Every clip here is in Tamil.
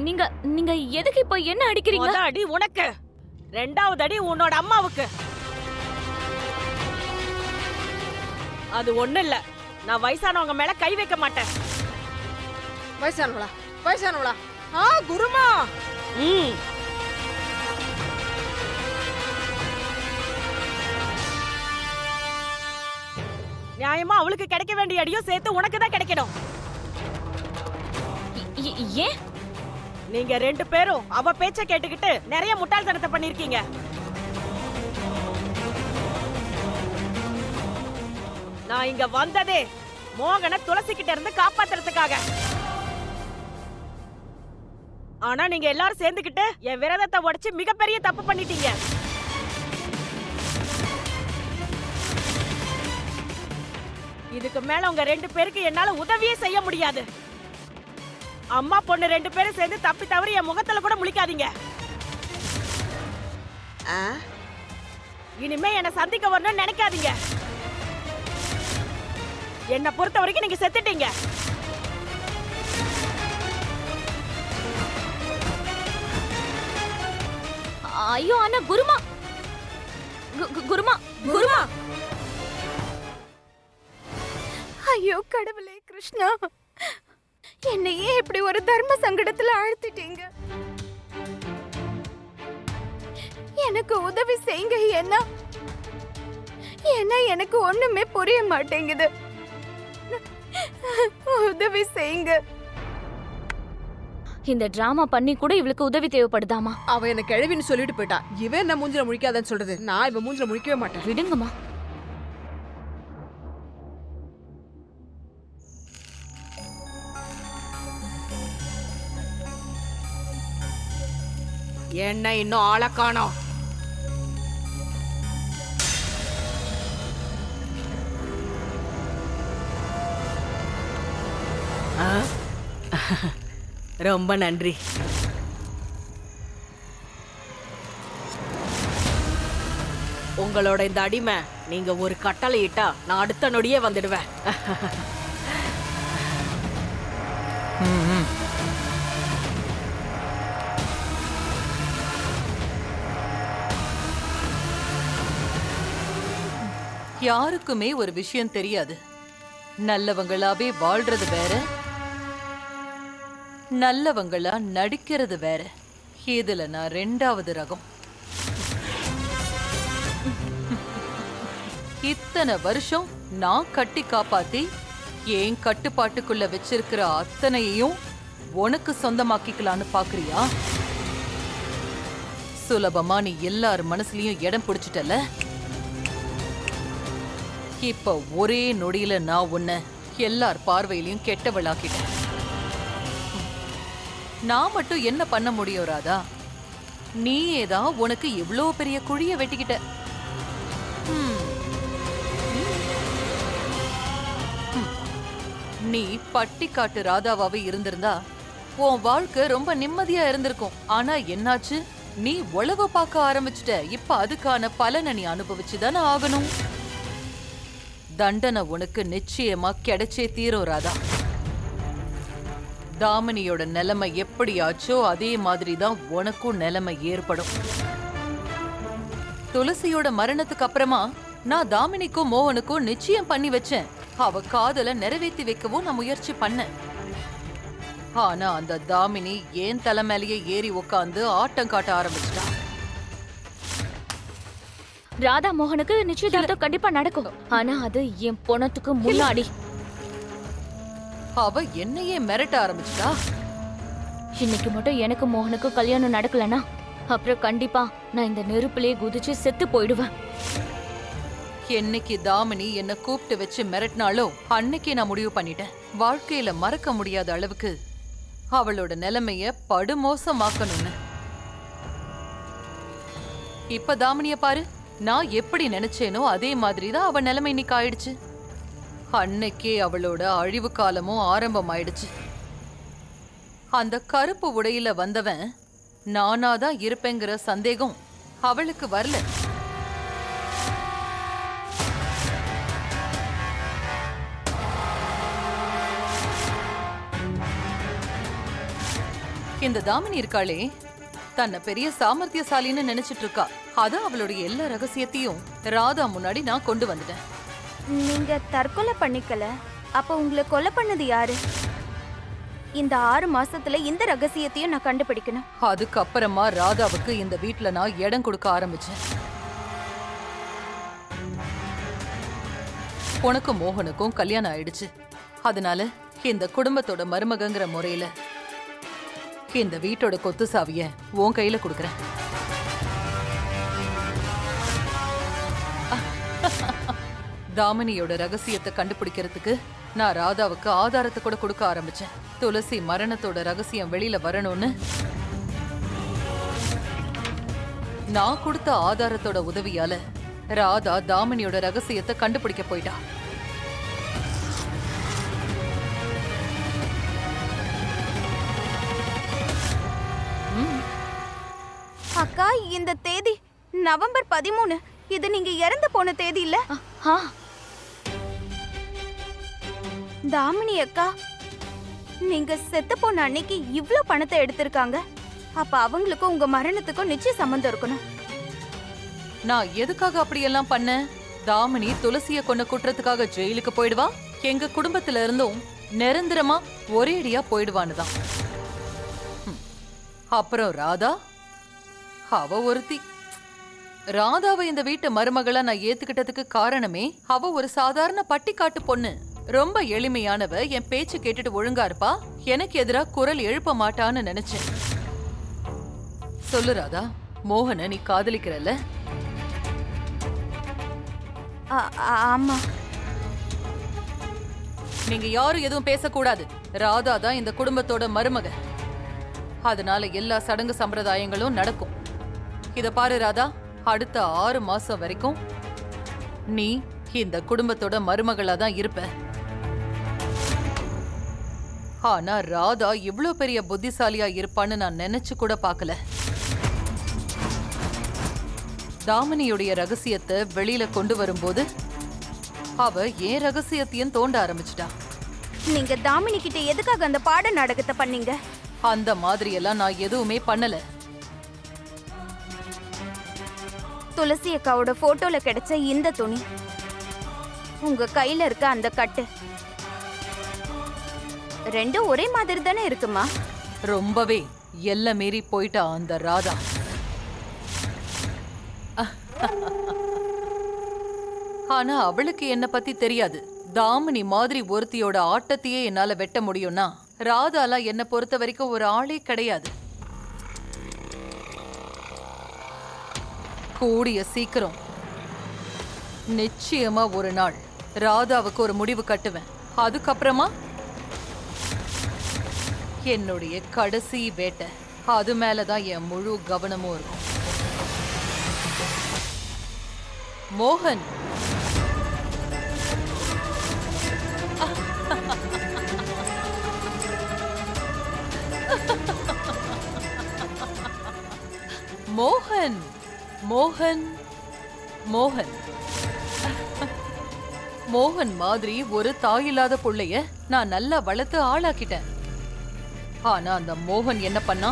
நீங்க நீங்க எதுக்கு இப்போ என்ன அடிக்கிறீங்க? அடி உனக்கு, ரெண்டாவது அடி உன்னோட அம்மாவுக்கு. அது ஒண்ணு இல்ல, நான் வயசானவங்க மேல கை வைக்க மாட்டேன். வயசானவளா? வயசானவளா? குருமா. நியாயமா அவளுக்கு கிடைக்க வேண்டிய அடியும் சேர்த்து உனக்கு தான் கிடைக்கணும். ஏன்? நீங்க ரெண்டு பேரும் அவ பேச்ச கேட்டுக்கிட்டு நிறைய முட்டாள்தனத்தை பண்ணிருக்கீங்க. நான் இங்க வந்ததே மோகனை துளசி கிட்ட இருந்து காப்பாத்துறதுக்காக. ஆனா நீங்க எல்லாரும் சேர்ந்துக்கிட்டு என் விரதத்தை உடைச்சு மிகப்பெரிய தப்பு பண்ணிட்டீங்க. இதுக்கு மேல உங்க ரெண்டு பேருக்கு என்னால உதவியே செய்ய முடியாது. அம்மா பொண்ணு ரெண்டு பேரும் சேர்ந்து தப்பி தவறி என் முகத்துல கூட முழிக்காதீங்க. இனிமே என்ன சந்திக்க வரணும்னு நினைக்காதீங்க. என்ன பொறுத்த வரைக்கும் நீங்க செத்துட்டீங்க. ஐயோ அண்ணா, குருமா குருமா குருமா. ஐயோ கடவுளே கிருஷ்ணா, என்னையே இப்படி ஒரு தர்ம சங்கடத்துல ஆழ்த்திட்டீங்க. எனக்கு உதவி செய்யுங்க. ஏன்னா எனக்கு ஒண்ணுமே புரிய மாட்டேங்குது. உதவி செய்யுங்க. இந்த டிராமா பண்ணி கூட இவளுக்கு உதவி தேவைப்படுதாமா? அவ என்ன கிழவின்னு சொல்லிட்டு போயிட்டா. இவன் என்ன மூஞ்சில முழிக்காதன்னு சொல்றது? நான் இவன் மூஞ்சில முழிக்கவே மாட்டேன். விடுங்கம்மா. என்ன இன்னும் ஆள காணோம்? ரொம்ப நன்றி. உங்களோட இந்த அடிமை நீங்க ஒரு கட்டளை இட்டா நான் அடுத்த நொடியே வந்துடுவேன். யாருக்குமே ஒரு விஷயம் தெரியாது. நல்லவங்களாவே வாழ்றது வேற, நல்லவங்களா நடிக்கிறது வேற. இதுல நான் ரெண்டாவது ரகம். இத்தனை வருஷம் நான் கட்டி காப்பாத்தி ஏன் கட்டுப்பாட்டுக்குள்ள வச்சிருக்கிற அத்தனையையும் உனக்கு சொந்தமாக்கிக்கலான்னு பாக்குறியா? சுலபமா நீ எல்லார் மனசுலயும் இடம் பிடிச்சிட்டல. இப்ப ஒரே நொடியில நான் உன்னை எல்லார் பார்வையிலையும் கெட்டவளாக்கிட்டேன். நான் மட்டும் என்ன பண்ண முடியும் ராதா? நீயேதான் உனக்கு இவ்ளோ பெரிய குழிய வெட்டிக்கிட்ட. நீ பட்டிக்காட்டு ராதாவாவே இருந்திருந்தா உன் வாழ்க்கை ரொம்ப நிம்மதியா இருந்திருக்கும். ஆனா என்னாச்சு? நீ உளவு பார்க்க ஆரம்பிச்சுட்ட. இப்ப அதுக்கான பலனை நீ அனுபவிச்சுதானே ஆகணும். தண்டனை உனக்கு நிச்சயமா கிடைச்சே தீரும் ராதா. தாமினியோட நிலைமை எப்படியாச்சோ அதே மாதிரிதான் உனக்கும் நிலைமை ஏற்படும். துளசியோட மரணத்துக்கு அப்புறமா நான் தாமினிக்கும் மோகனுக்கும் நிச்சயம் பண்ணி வச்சேன். அவ காதல நிறைவேற்றி வைக்கவும் நான் முயற்சி பண்ணேன். ஆனா அந்த தாமினி ஏன் தலைமையிலேயே ஏறி உட்காந்து ஆட்டம் காட்ட ஆரம்பிச்சிட்டா. ராதா மோகனுக்கு நிச்சயதார்த்தம் கண்டிப்பா நடக்கும். ஆனா அது என் பொணத்துக்கு முன்னாடி. அவ என்னையே மிரட்ட ஆரம்பிச்சிட்டா. இன்னைக்கு மட்டும் எனக்கு மோகனுக்கு கல்யாணம் நடக்கலனா அப்புறம் கண்டிப்பா நான் இந்த நெருப்பிலே குதிச்சு செத்து போயிடுவேன். என்னைக்கு தாமினி என்ன கூப்பிட்டு வச்சு மிரட்டினாலோ அன்னைக்கு நான் முடிவு பண்ணிட்டேன். வாழ்க்கையில மறக்க முடியாத அளவுக்கு அவளோட நிலைமைய படுமோசமாக்கணும்னு. இப்ப தாமினிய பாரு, நான் எப்படி நினைச்சேனோ அதே மாதிரிதான் அவ நிலைமை இன்னைக்கு ஆயிடுச்சு. அன்னைக்கே அவளோட அழிவு காலமும் ஆரம்பமாயிடுச்சு. அந்த கருப்பு உடையில வந்தவன் நானாதான் இருப்பேங்கிற சந்தேகம் அவளுக்கு வரல. இந்த தாமினி இருக்காளே, தன்னை பெரிய சாமர்த்தியசாலின்னு நினைச்சிட்டு இருக்கா. அதான் அவளுடைய எல்லா ரகசியத்தையும் ராதா முன்னாடி நான் கொண்டு வந்துட்டேன். நீங்க தற்கொலை பண்ணிக்கல, அப்ப உங்களை கொலை பண்ணது யாரு? இந்த 6 மாசத்துல இந்த ரகசியத்தையும் நான் கண்டுபிடிக்கணும். அதுக்கப்புறமா ராதாவுக்கு இந்த வீட்ல நான் இடம் கொடுக்க ஆரம்பிச்சேன். உனக்கும் மோகனுக்கும் கல்யாணம் ஆயிடுச்சு. அதனால இந்த குடும்பத்தோட மருமகங்கிற முறையில இந்த வீட்டோட கொத்து சாவிய உன் கையில கொடுக்கறேன். தாமினியோட ரகசியத்தை கண்டுபிடிக்கிறதுக்கு நான் ராதாவுக்கு ஆதாரத்தை கூட கொடுக்க ஆரம்பிச்சேன். துளசி மரணத்தோட ரகசியம் வெளியில வரணும்னு நான் கொடுத்த ஆதாரத்தோட உதவியால ராதா தாமினியோட ரகசியத்தை கண்டுபிடிக்க போயிட்டா. அக்கா, இந்த தேதி நவம்பர் 13. இது நீங்க இறந்து போன தேதி இல்ல? ஆ, தாமினி அக்கா, நீங்க செத்து போன அன்னைக்கு இவ்ளோ பணத்தை எடுத்திருக்காங்க. அப்ப அவங்களுக்கும் உங்க மரணத்துக்கும் நிச்சய சம்பந்தம் இருக்கணும். நான் எதுக்காக அப்படியெல்லாம் பண்ணேன்? தாமினி துளசிய கொன்ன குற்றத்துக்காக ஜெயிலுக்கு போயிடுவா, எங்க குடும்பத்துல இருந்தும் நிரந்தரமா ஒரேடியா போயிடுவான்னுதான். அப்புறம் ராதா, அவ ஒருத்தி. ராதாவை இந்த வீட்டு மருமகளா நான் ஏத்துக்கிட்டதுக்கு காரணமே அவ ஒரு சாதாரண பட்டிக்காட்டு பொண்ணு. ரொம்ப எளிமையானவ, என் பேச்சு கேட்டுட்டு ஒழுங்கா இருப்பா, எனக்கு எதிரா குரல் எழுப்ப மாட்டான்னு நினைச்சேன். சொல்லு ராதா, மோகனை நீ காதலிக்கிறல்ல? ஆமா. நீங்க யாரும் எதுவும் பேசக்கூடாது. ராதா தான் இந்த குடும்பத்தோட மருமக. அதனால எல்லா சடங்கு சம்பிரதாயங்களும் நடக்கும். இத பாரு ராதா, அடுத்த 6 மாசம் வரைக்கும் நீ இந்த குடும்பத்தோட மருமகளா தான் இருப்ப. ஆனா ராதா இவ்ளோ பெரிய புத்திசாலியா இருப்பான்னு நான் நினைச்சு கூட பார்க்கல. தாமினியுடைய ரகசியத்தை வெளியில கொண்டு வரும்போது அவ ஏன் ரகசியத்தையும் தோண்ட ஆரம்பிச்சிட்டா. நீங்க தாமினி கிட்ட எதுக்காக அந்த பாட நாடகத்தை பண்ணீங்க? அந்த மாதிரி எல்லாம் நான் எதுவுமே பண்ணல. துளசி அக்காவோட போட்டோல கிடைச்ச இந்த துணி, உங்க கையில இருக்க அந்த கட்டு, ரெண்டும் ஒரே மாதிரி தானே இருக்குமா? ரொம்பவே எல்லை மீறி போயிட்டா அந்த ராதா. ஆனா அவளுக்கு என்ன பத்தி தெரியாது. தாமினி மாதிரி ஒருத்தியோட ஆட்டத்தையே என்னால வெட்ட முடியும்னா ராதாலாம் என்ன பொறுத்த வரைக்கும் ஒரு ஆளே கிடையாது. கூடிய சீக்கிரம் நிச்சயமா ஒரு நாள் ராதாவுக்கு ஒரு முடிவு கட்டுவேன். அதுக்கப்புறமா என்னுடைய கடைசி வேட்டை, அது மேலதான் என் முழு கவனமும் இருக்கும். மோகன், மோகன், மோகன், மோகன், மோகன் மாதிரி ஒரு தாயில்லாத புள்ளைய நான் நல்லா வளர்த்து ஆளாக்கிட்டேன். ஆனா அந்த மோகன் என்ன பண்ணா,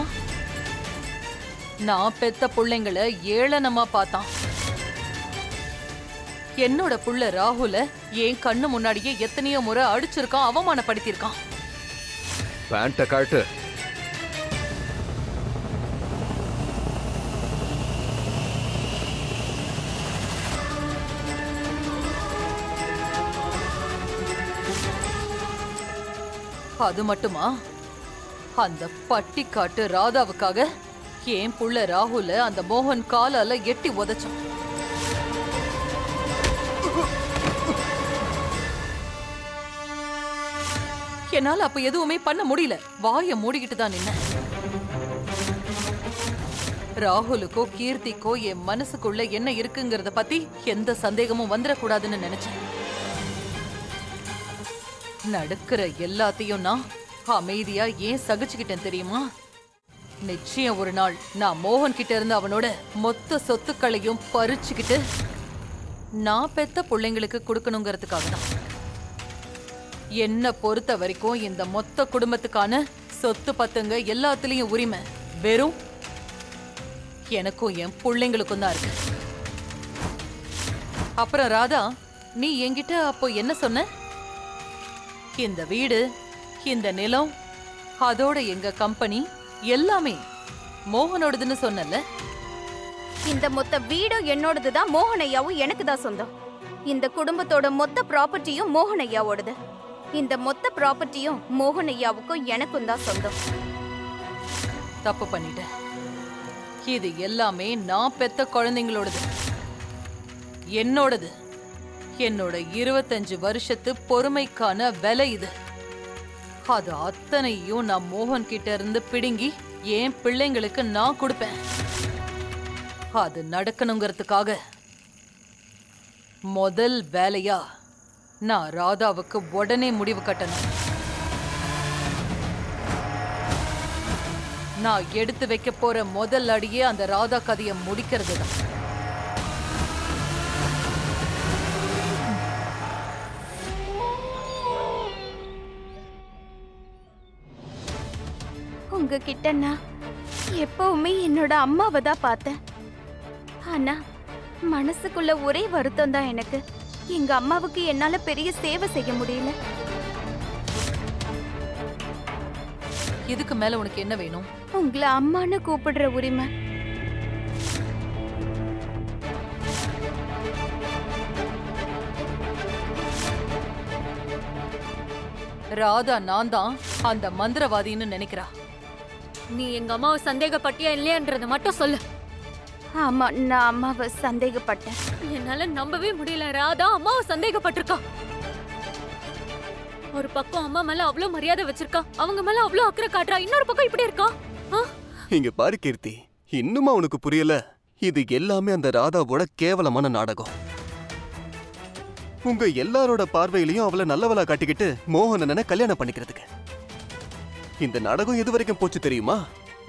நான் பெத்த புள்ளைங்களை ஏளனமா பார்த்தான். என்னோட புள்ள ராகுல என் கண்ணு முன்னாடியே எத்தனையோ முறை அடிச்சிருக்கான், அவமானப்படுத்திருக்கான். பேண்ட காட்டு. அது மட்டுமா, அந்த பட்டிக்காட்டு ராதாவுக்காக என் புள்ள ராகுல அந்த மோகன் காலால எட்டி உதைச்சான். என்னால அப்ப எதுவுமே பண்ண முடியல. வாய மூடிக்கிட்டு தான் நின்ன. ராகுலுக்கோ கீர்த்திக்கோ என் மனசுக்குள்ள என்ன இருக்குங்கறத பத்தி எந்த சந்தேகமும் வந்துடக்கூடாதுன்னு நினைச்சேன். நடக்கிற எல்லாத்தையும் நான் அமைதியா ஏன் சகிச்சுக்கிட்டேன் தெரியுமா? நிச்சயம் ஒரு நாள் நான் மோகன் கிட்ட இருந்து அவனோட மொத்த சொத்துக்களையும் பறிச்சுக்கிட்டு நான் பெத்த பிள்ளைங்களுக்கு கொடுக்கணுங்கிறதுக்காக தான். என்ன பொறுத்த வரைக்கும் இந்த மொத்த குடும்பத்துக்கான சொத்து பத்துங்க எல்லாத்துலயும் உரிமை வெறும் எனக்கும் என் பிள்ளைங்களுக்கும் தான் இருக்கு. அப்புறம் ராதா, நீ என்கிட்ட அப்போ என்ன சொன்ன? இந்த வீடு, இந்த நிலம், அதோட எங்க கம்பெனி எல்லாமே மோகனோடதுன்னு சொன்னல. இந்த மொத்த வீடும் என்னோடதுதான், மோகன் ஐயாவும் எனக்கு தான் சொந்தம். இந்த குடும்பத்தோட மொத்த ப்ராப்பர்ட்டியும் மோகன் ஐயாவோடது. இந்த மொத்த ப்ராப்பர்ட்டியும் மோகன் ஐயாவுக்கும் எனக்கும் தான் சொந்தம். தப்பு பண்ணிட்டேன். இது எல்லாமே நான் பெத்த குழந்தைங்களோடது, என்னோடது. என்னோட 25 வருஷத்து பொறுமைக்கான விலை இது. அது அத்தனையும் நான் மோகன் கிட்ட இருந்து பிடுங்கி என் பிள்ளைங்களுக்கு நான் கொடுப்பேன். அது நடக்கணுங்கிறதுக்காக முதல் வேலையா நான் ராதாவுக்கு உடனே முடிவு கட்டணும். நான் எடுத்து வைக்க போற முதல் அடியே அந்த ராதா கதையை முடிக்கிறது தான். உங்ககிட்ட நான் எப்பவுமே என்னோட அம்மாவை தான் பார்த்தேன். ஆனா மனசுக்குள்ள ஒரே வருத்தம் தான் எனக்கு. எங்க அம்மாவுக்கு என்னால பெரிய சேவை செய்ய முடியல. இதுக்கு மேல உனக்கு என்ன வேணும்? உங்களை அம்மான்னு கூப்பிடுற உரிமை. ராதா நான் தான் அந்த மந்திரவாதின்னு நினைக்கிறா. நீ எங்க அம்மாவை சந்தேகப்பட்டியா இல்லையான்றத மட்டும் சொல்லு. ஆமா, நான் அம்மாவை சந்தேகப்பட்டேன். என்னால நம்பவே முடியல. ராதா அம்மாவை சந்தேகப்பட்டிருக்கா. ஒரு பக்கம் அம்மா மேல அவ்வளவு மரியாதை வச்சிருக்கா, அவங்க மேல அவ்வளவு அக்கறை காட்டுறா. இன்னொரு பக்கம் இப்படி இருக்கா. இங்க பாரு கீர்த்தி, இன்னுமா உனக்கு புரியல? இது எல்லாமே அந்த ராதாவோட கேவலமான நாடகம். உங்க எல்லாரோட பார்வையிலையும் அவளை நல்லவளா காட்டிக்கிட்டு மோகனனை கல்யாணம் பண்ணிக்கிறதுக்கு. இந்த நாடகம் எது வரைக்கும் போச்சு தெரியுமா?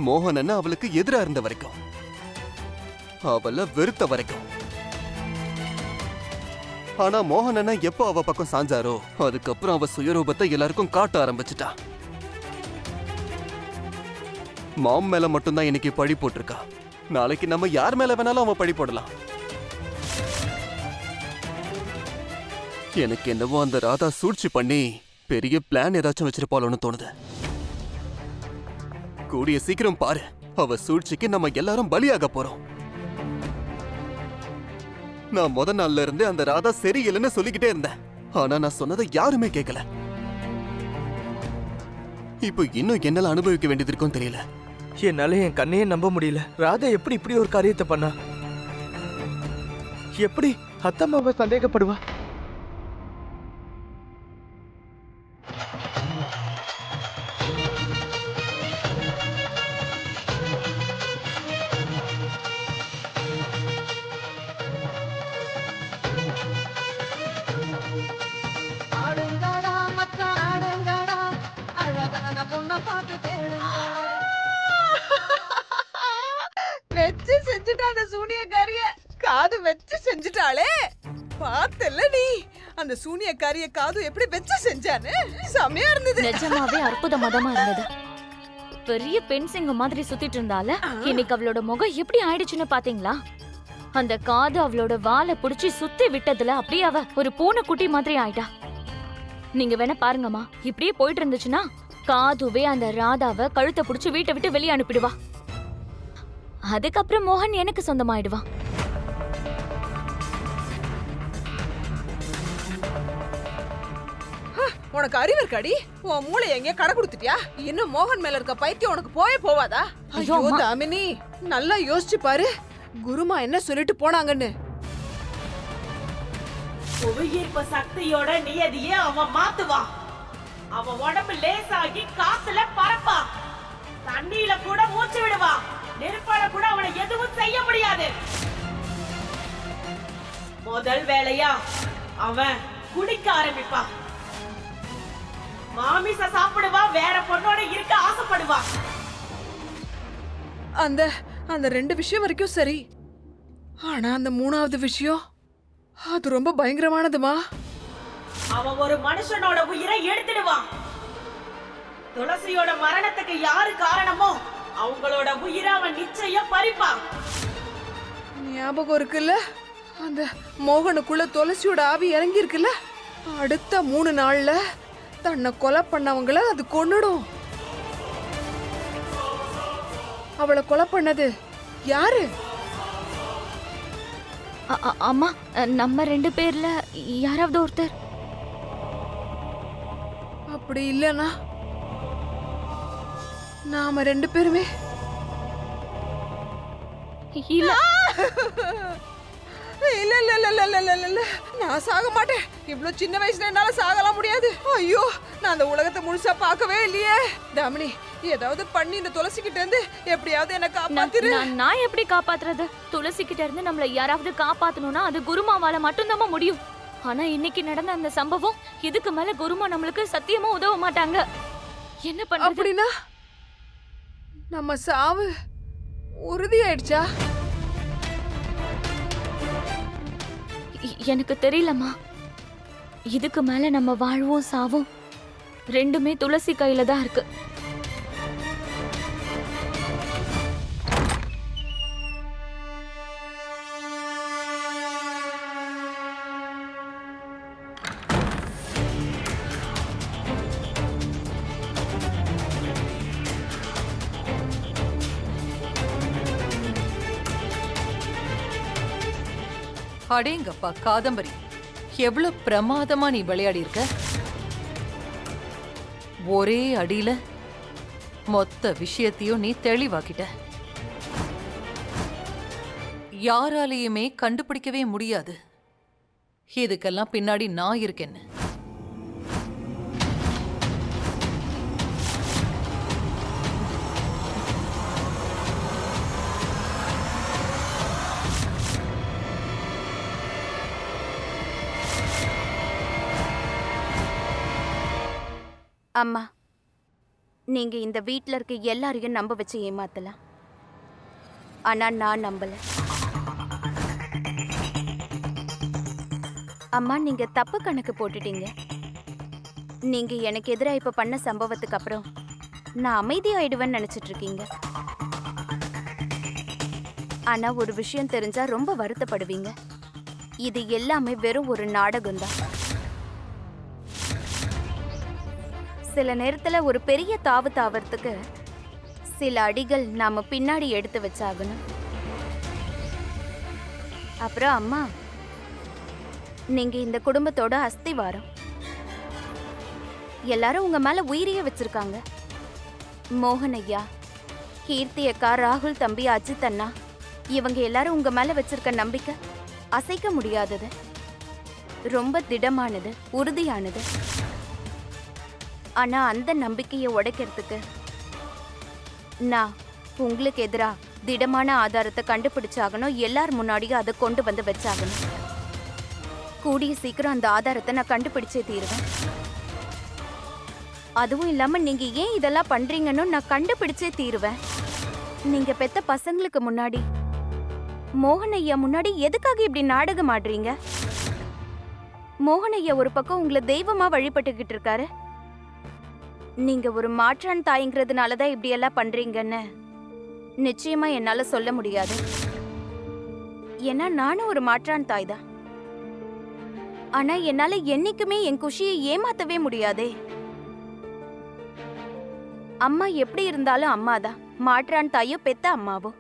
மோகனன் அவளுக்கு எதிரா இருந்த வரைக்கும், அவளை வெறுத்த வரைக்கும். ஆனா மோகனனை எப்போ அவ பக்கம் சாஞ்சாரோ அதுக்கப்புறம் அவ சுயரூபத்தை எல்லாருக்கும் காட்ட ஆரம்பிச்சுட்டா. மாம் மேல மட்டும்தான் இன்னைக்கு பழி போட்டிருக்கா. நாளைக்கு நம்ம யார் மேல வேணாலும் அவன் பழி போடலாம். எனக்கு என்னவோ அந்த ராதா சூழ்ச்சி பண்ணி பெரிய பிளான் ஏதாச்சும் வச்சிருப்பாளோன்னு தோணுது. கூடிய சீக்கிரம் பாரு, அவ சூழ்ச்சிக்கு நம்ம எல்லாரும் பலியாக போறோம். நான் முத நாள்ல இருந்து அந்த ராதா சரியில்லைன்னு சொல்லிக்கிட்டே இருந்தேன். ஆனா நான் சொன்னதை யாருமே கேட்கல. இப்போ இன்னும் என்னால அனுபவிக்க வேண்டியது இருக்கும் தெரியல. என்னால என் கண்ணையே நம்ப முடியல. ராதா எப்படி இப்படி ஒரு காரியத்தை பண்ணா? எப்படி அத்தம்மாவை சந்தேகப்படுவா? வெச்சு செஞ்சுட்டா அந்த சூனியக்காரிய. காது வெச்சு செஞ்சுட்டாளே. பார்த்தல நீ அந்த சூனியக்காரிய காது எப்படி வெச்சு செஞ்சானு? செமையா இருந்தது. நிஜமாவே அற்புத மதமா இருந்தது. பெரிய பெண் சிங்கம் மாதிரி சுத்திட்டு இருந்தால இன்னைக்கு அவளோட முகம் எப்படி ஆயிடுச்சுன்னு பாத்தீங்களா? அந்த காது அவளோட வாலை புடிச்சு சுத்தி விட்டதுல அப்படியே அவ ஒரு பூனைக்குட்டி மாதிரி ஆயிட்டா. நீங்க வேணா பாருங்கம்மா, இப்படியே போயிட்டு இருந்துச்சுன்னா காதுவே அந்த ராதாவை கழுத்தை புடிச்சு வீட்டை விட்டு வெளியே அனுப்பிடுவா. அதுக்கப்புறம் மோகன் எனக்கு சொந்தமாயிடுவான். உனக்கு அறிவு இருக்காடி? உன் மூளை எங்க கடை கொடுத்துட்டியா? இன்னும் மோகன் மேல இருக்க பைத்தியம் உனக்கு போவாதா? ஐயோ அம்மா. தாமினி, நல்லா யோசிச்சு பாரு, குருமா என்ன சொல்லிட்டு போனாங்கன்னு. புவியீர்ப்பு சக்தியோட நியதியை அவன் மாத்துவான். அவன் உடம்பு லேசாகி காத்துல பறப்பான். தண்ணியில கூட மூச்சு விடுவான். நெருப்பால கூட அவனை எதுவும் செய்ய முடியாது. முதல் வேலையா அவன் குடிக்க ஆரம்பிப்பான். மாமிச சாப்பிடுவான், வேற பொண்ணோட இருக்க ஆசைப்படுவான். அந்த அந்த 2 விஷயம் வரைக்கும் சரி. ஆனா அந்த 3வது விஷயம் அது ரொம்ப பயங்கரமானதுமா. அவன் ஒரு மனுஷனோட உயிரை எடுத்துடுவான். துளசியோட மரணத்துக்கு யாரு காரணமோ அவங்களோட உயிரை அவன் நிச்சயம் பறிப்பான். ஞாபகம் இருக்குல்ல, அந்த மோகனுக்குள்ள துளசியோட ஆவி இறங்கி இருக்குல்ல, அடுத்த 3 நாள்ல தன்னை கொலை பண்ணவங்கள அது கொன்னுடும். அவளை கொலை பண்ணது யாரு? அம்மா, நம்ம 2 பேர்ல யாராவது ஒருத்தர். அப்படி இல்லனா நாம 2 பேருமே இல்ல. இல்ல இல்ல இல்ல இல்ல இல்ல இல்ல இல்ல, நான் சாக மாட்டேன். இவ்வளவு சின்ன வயசுல என்னால சாகலாம் முடியாது. ஐயோ, நான் அந்த உலகத்தை முழுசா பார்க்கவே இல்லையே. தாமினி, ஏதாவது பண்ணி இந்த துளசி கிட்ட இருந்து எப்படியாவது என்ன காப்பாத்திரு. நான் எப்படி காப்பாத்துறது? துளசி கிட்ட இருந்து நம்மள யாராவது காப்பாத்தணும்னா அது குருமாவால மட்டும்தான் முடியும். ஆனா இன்னைக்கு நடந்த அந்த சம்பவம், இதுக்கு மேல குருமா நம்மளுக்கு சத்தியமா உதவ மாட்டாங்க. என்ன பண்றது? அப்படின்னா நம்ம சாவு உறுதி ஆயிடுச்சா? எனக்கு தெரியலம்மா. இதுக்கு மேல நம்ம வாழ்வும் சாவும் 2மே துளசி கையில தான் இருக்கு. அடேங்கப்பா காதம்பரி, எவ்வளவு பிரமாதமா நீ விளையாடி இருக்க. ஒரே அடியில மொத்த விஷயத்தையும் நீ தெளிவாக்கிட்ட. யாராலையுமே கண்டுபிடிக்கவே முடியாது இதுக்கெல்லாம் பின்னாடி நான் இருக்கேன்னு. அம்மா, நீங்க இந்த வீட்ல இருக்க எல்லாரையும் நம்ப வச்சு ஏமாத்தலாம். ஆனா நான் நம்பல. அம்மா, நீங்க தப்பு கணக்கு போட்டுட்டீங்க. நீங்க எனக்கு எதிராக இப்ப பண்ண சம்பவத்துக்கு அப்புறம் நான் அமைதியாயிடுவேன்னு நினைச்சிட்டு இருக்கீங்க. ஆனா ஒரு விஷயம் தெரிஞ்சா ரொம்ப வருத்தப்படுவீங்க. இது எல்லாமே வெறும் ஒரு நாடகம்தான். சில நேரத்துல ஒரு பெரிய தாவு தாவறதுக்கு சில அடிகள் நாம பின்னாடி எடுத்து வச்சாகணும். அப்புறம் அம்மா, நீங்க இந்த குடும்பத்தோட அஸ்திவாரம். எல்லாரும் உங்க மேல உயிரியே வச்சிருக்காங்க. மோகன் ஐயா, கீர்த்தி அக்கா, ராகுல் தம்பி, அஜித் அண்ணா, இவங்க எல்லாரும் உங்க மேல வச்சிருக்க நம்பிக்கை அசைக்க முடியாதது, ரொம்ப திடமானது, உறுதியானது. ஆனா அந்த நம்பிக்கையை உடைக்கிறதுக்கு நான் உங்களுக்கு எதிரா திடமான ஆதாரத்தை கண்டுபிடிச்சாகணும். எல்லார் முன்னாடியும் அதை கொண்டு வந்து வச்சாகணும். கூடிய சீக்கிரம் அந்த ஆதாரத்தை நான் கண்டுபிடிச்சே தீருவேன். அதுவும் இல்லாம நீங்க ஏன் இதெல்லாம் பண்றீங்கன்னு நான் கண்டுபிடிச்சே தீருவேன். நீங்க பெத்த பசங்களுக்கு முன்னாடி, மோகன் ஐயா முன்னாடி எதுக்காக இப்படி நாடகம் ஆடுறீங்க? மோகன் ஐயா ஒரு பக்கம் உங்களை தெய்வமா வழிபட்டுக்கிட்டு இருக்காரு. நீங்க ஒரு மாற்றான் தாய்ங்கிறதுனாலதான் இப்படி எல்லாம் பண்றீங்கன்னு நிச்சயமா என்னால சொல்ல முடியாது. ஏன்னா நானும் ஒரு மாற்றான் தாய் தான். ஆனா என்னால என்னைக்குமே என் குஷியை ஏமாத்தவே முடியாதே. அம்மா எப்படி இருந்தாலும் அம்மாதான், மாற்றான் தாயோ பெத்த அம்மாவோ.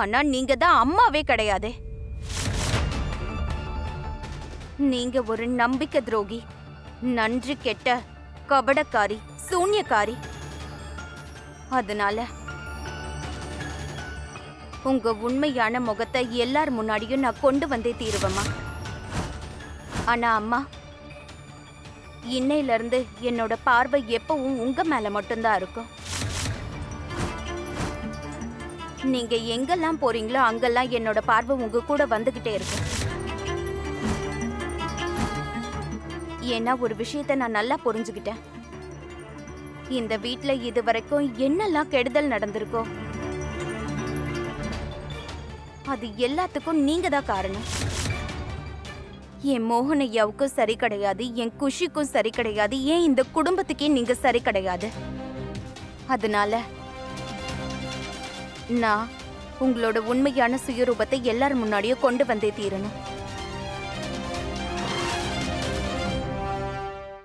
ஆனா நீங்க தான் அம்மாவே கிடையாதே. நீங்க ஒரு நம்பிக்கை துரோகி, நன்றி கெட்ட கபடக்காரி, சூன்யக்காரி. அதனால உங்க உண்மையான முகத்தை எல்லார் முன்னாடியும் நான் கொண்டு வந்தே தீருவேம்மா. ஆனா அம்மா, இன்னையில இருந்து என்னோட பார்வை எப்பவும் உங்க மேல மட்டும்தான் இருக்கும். நீங்க எங்கெல்லாம் போறீங்களோ அங்கெல்லாம் என்னோட பார்வை உங்க கூட வந்துகிட்டே இருக்கு. ஏன்னா ஒரு விஷயத்த நான் நல்லா புரிஞ்சுக்கிட்டேன். இந்த வீட்ல இது வரைக்கும் என்னெல்லாம் கெடுதல் நடந்திருக்கோ அது எல்லாத்துக்கும் நீங்க தான் காரணம். என் மோகன் ஐயாவுக்கும் சரி கிடையாது, என் குஷிக்கும் சரி கிடையாது, ஏன் இந்த குடும்பத்துக்கே நீங்க சரி கிடையாது. அதனால நான் உங்களோட உண்மையான சுயரூபத்தை எல்லார் முன்னாடியும் கொண்டு வந்தே தீரணும்.